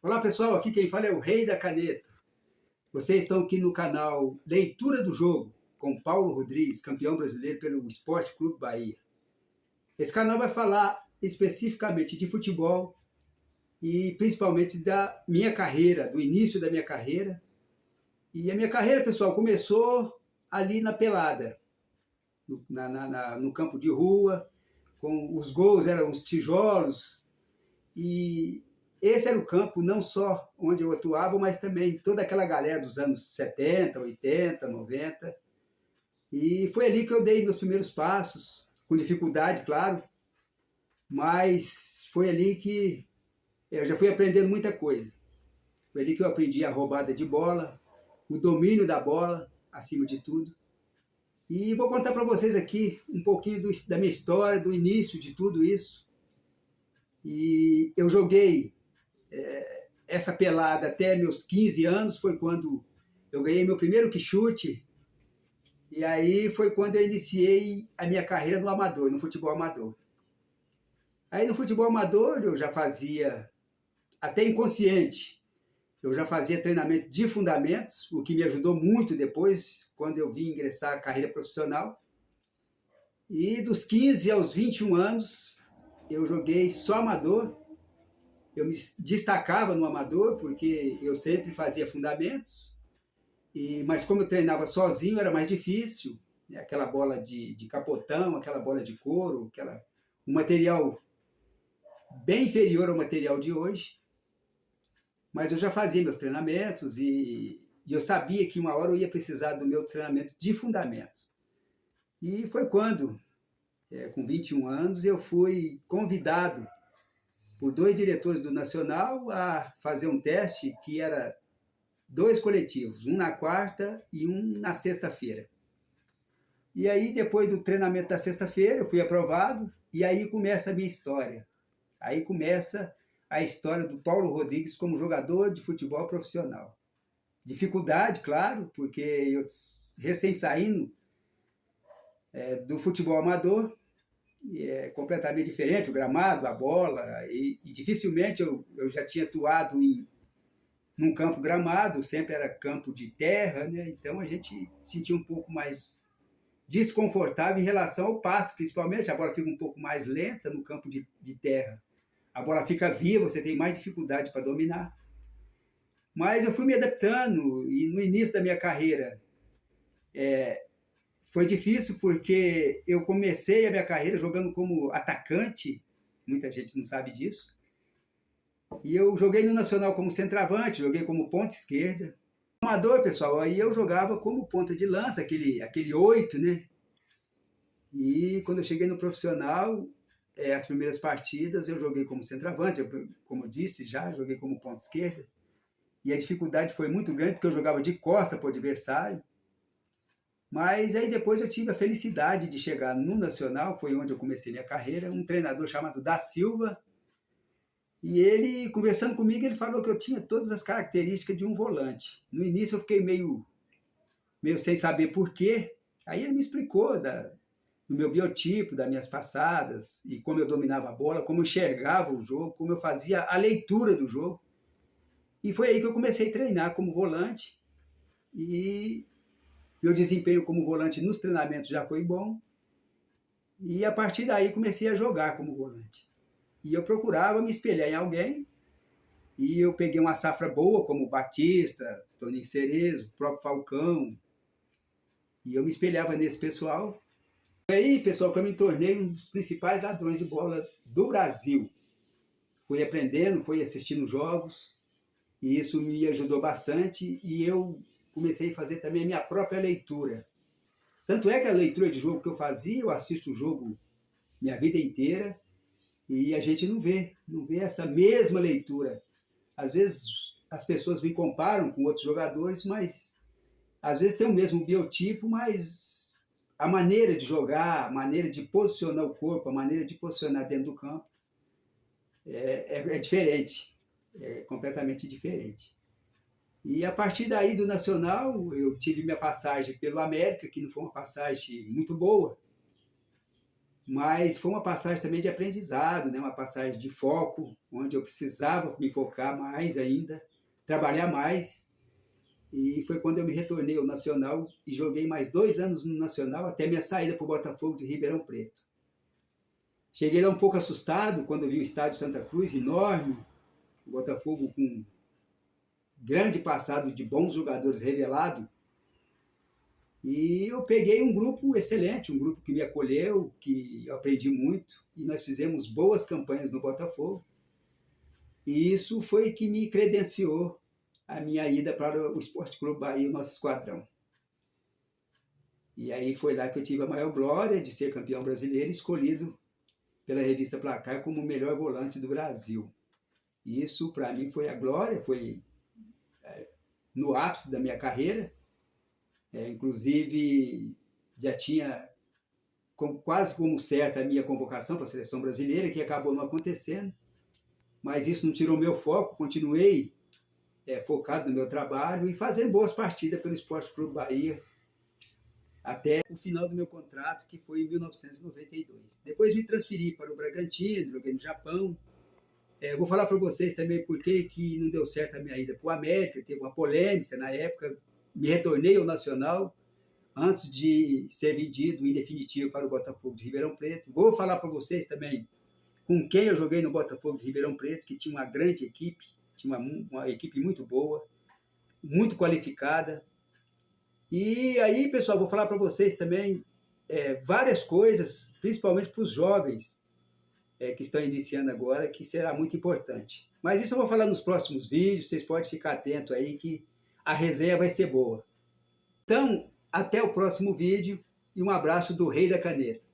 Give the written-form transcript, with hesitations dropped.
Olá pessoal, aqui quem fala é o Rei da Caneta. Vocês estão aqui no canal Leitura do Jogo, com Paulo Rodrigues, campeão brasileiro pelo Esporte Clube Bahia. Esse canal vai falar especificamente de futebol e principalmente da minha carreira, do início da minha carreira. E a minha carreira, pessoal, começou ali na pelada, no campo de rua, com os gols eram os tijolos, e esse era o campo não só onde eu atuava, mas também toda aquela galera dos anos 70, 80, 90. E foi ali que eu dei meus primeiros passos, com dificuldade, claro, mas foi ali que eu já fui aprendendo muita coisa. Foi ali que eu aprendi a roubada de bola, o domínio da bola, acima de tudo. E vou contar para vocês aqui um pouquinho da minha história, do início de tudo isso. E eu joguei essa pelada até meus 15 anos, foi quando eu ganhei meu primeiro quichute, e aí foi quando eu iniciei a minha carreira no amador, no futebol amador. Aí no futebol amador eu já fazia, até inconsciente, eu já fazia treinamento de fundamentos, o que me ajudou muito depois, quando eu vim ingressar a carreira profissional. E dos 15 aos 21 anos, eu joguei só amador. Eu me destacava no amador, porque eu sempre fazia fundamentos, mas como eu treinava sozinho era mais difícil, né? Aquela bola de capotão, aquela bola de couro, um material bem inferior ao material de hoje. Mas eu já fazia meus treinamentos e eu sabia que uma hora eu ia precisar do meu treinamento de fundamentos. E foi quando, com 21 anos, eu fui convidado por 2 diretores do Nacional a fazer um teste que era 2 coletivos, um na quarta e um na sexta-feira. E aí, depois do treinamento da sexta-feira, eu fui aprovado, e aí começa a minha história. Aí começa a história do Paulo Rodrigues como jogador de futebol profissional. Dificuldade, claro, porque eu recém saindo do futebol amador, é completamente diferente, o gramado, a bola, e dificilmente eu já tinha atuado num campo gramado, sempre era campo de terra, né? Então a gente sentia um pouco mais desconfortável em relação ao passe, principalmente, a bola fica um pouco mais lenta no campo de terra. A bola fica viva, você tem mais dificuldade para dominar. Mas eu fui me adaptando, e no início da minha carreira foi difícil porque eu comecei a minha carreira jogando como atacante, muita gente não sabe disso, e eu joguei no Nacional como centroavante, joguei como ponta esquerda. Amador, pessoal, aí eu jogava como ponta de lança, aquele 8, né? E quando eu cheguei no profissional, as primeiras partidas eu joguei como centroavante, como eu disse já, joguei como ponta esquerda, e a dificuldade foi muito grande porque eu jogava de costa para o adversário. Mas aí depois eu tive a felicidade de chegar no Nacional, foi onde eu comecei minha carreira, um treinador chamado Da Silva, e ele, conversando comigo, ele falou que eu tinha todas as características de um volante. No início eu fiquei meio sem saber por quê, aí ele me explicou do meu biotipo, das minhas passadas, e como eu dominava a bola, como eu enxergava o jogo, como eu fazia a leitura do jogo. E foi aí que eu comecei a treinar como volante, e meu desempenho como volante nos treinamentos já foi bom, e a partir daí comecei a jogar como volante. E eu procurava me espelhar em alguém, e eu peguei uma safra boa, como Batista, Toninho Cerezo, o próprio Falcão, e eu me espelhava nesse pessoal. E aí, pessoal, que eu me tornei um dos principais ladrões de bola do Brasil. Fui aprendendo, fui assistindo jogos, e isso me ajudou bastante, e eu comecei a fazer também a minha própria leitura. Tanto é que a leitura de jogo que eu fazia, eu assisto o jogo minha vida inteira, e a gente não vê essa mesma leitura. Às vezes as pessoas me comparam com outros jogadores, mas às vezes tem o mesmo biotipo, mas a maneira de jogar, a maneira de posicionar o corpo, a maneira de posicionar dentro do campo é diferente, é completamente diferente. E a partir daí do Nacional, eu tive minha passagem pelo América, que não foi uma passagem muito boa, Mas foi uma passagem também de aprendizado, né? Uma passagem de foco, onde eu precisava me focar mais ainda, trabalhar mais. E foi quando eu me retornei ao Nacional e joguei mais 2 anos no Nacional, até minha saída para o Botafogo de Ribeirão Preto. Cheguei lá um pouco assustado quando vi o estádio Santa Cruz, enorme, o Botafogo com grande passado de bons jogadores revelado. E eu peguei um grupo excelente, um grupo que me acolheu, que eu aprendi muito, e nós fizemos boas campanhas no Botafogo. E isso foi que me credenciou a minha ida para o Esporte Clube Bahia, o nosso esquadrão. E aí foi lá que eu tive a maior glória de ser campeão brasileiro, escolhido pela revista Placar como o melhor volante do Brasil. E isso, para mim, foi a glória, foi no ápice da minha carreira. Inclusive, já tinha quase como certa a minha convocação para a seleção brasileira, que acabou não acontecendo. Mas isso não tirou meu foco, continuei focado no meu trabalho e fazendo boas partidas pelo Esporte Clube Bahia até o final do meu contrato, que foi em 1992. Depois me transferi para o Bragantino, joguei no Japão. Vou falar para vocês também por que não deu certo a minha ida para o América, teve uma polêmica na época, me retornei ao Nacional antes de ser vendido em definitivo para o Botafogo de Ribeirão Preto. Vou falar para vocês também com quem eu joguei no Botafogo de Ribeirão Preto, que tinha uma grande equipe, tinha uma equipe muito boa, muito qualificada. E aí, pessoal, vou falar para vocês também várias coisas, principalmente para os jovens que estão iniciando agora, que será muito importante. Mas isso eu vou falar nos próximos vídeos, vocês podem ficar atentos aí que a resenha vai ser boa. Então, até o próximo vídeo e um abraço do Rei da Caneta.